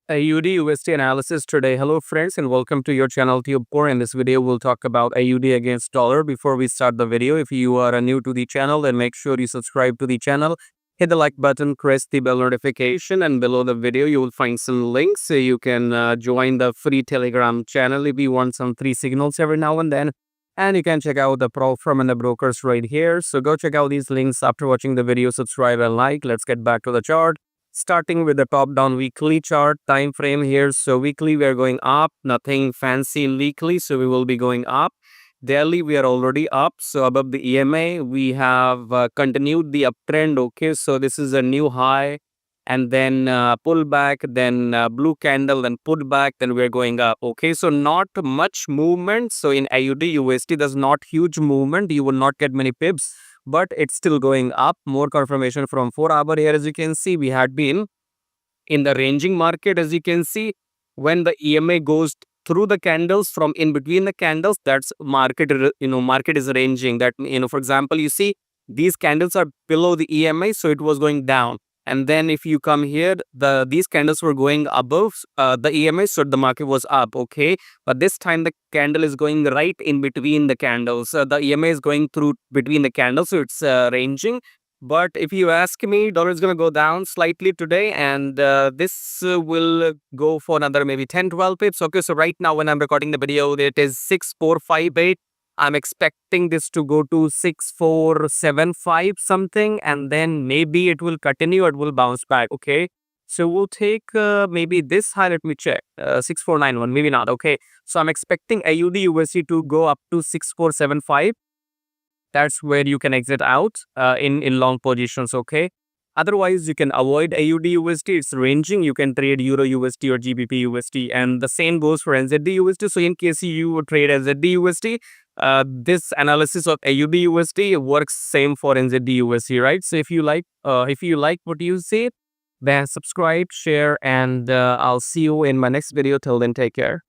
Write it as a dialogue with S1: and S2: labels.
S1: AUD USD analysis today. Hello friends and welcome to your channel TubeCore. In this video we'll talk about AUD against dollar. Before we start the video, if you are new to the channel, then make sure you subscribe to the channel. Hit the like button, press the bell notification, and below the video you will find some links so you can join the free Telegram channel if you want some free signals every now and then. And you can check out the pro firm and the brokers right here. So go check out these links after watching the video. Subscribe and like. Let's get back to the chart. Starting with the top down weekly chart time frame here. So weekly we are going up, nothing fancy weekly, so we will be going up. Daily we are already up, so above the EMA we have continued the uptrend. Okay, so this is a new high and then pull back, then blue candle, then put back, then we're going up. Okay, so not much movement. So in AUD USD there's not huge movement, you will not get many pips, but it's still going up. More confirmation from 4-hour here. As you can see, we had been in the ranging market. As you can see, when the EMA goes through the candles, from in between the candles, that's market, market is ranging. That, for example, you see these candles are below the EMA, so it was going down. And then if you come here, these candles were going above the EMA, so the market was up. Okay, but this time the candle is going right in between the candles. The EMA is going through between the candles, so it's ranging. But if you ask me, dollar is going to go down slightly today, and this will go for another maybe 10-12 pips. Okay, so right now when I'm recording the video, it is 6,458. I'm expecting this to go to 6,475 something, and then maybe it will continue, it will bounce back. Okay, so we'll take maybe this high. Let me check. 6,491, maybe not. Okay, so I'm expecting AUD USD to go up to 6,475. That's where you can exit out in long positions. Okay, otherwise you can avoid AUD USD. It's ranging. You can trade Euro USD or GBP USD, and the same goes for NZD USD. So in case you trade NZD USD, this analysis of AUD USD works same for NZD USD, right? So if you like what you see, then subscribe, share, and I'll see you in my next video. Till then, take care.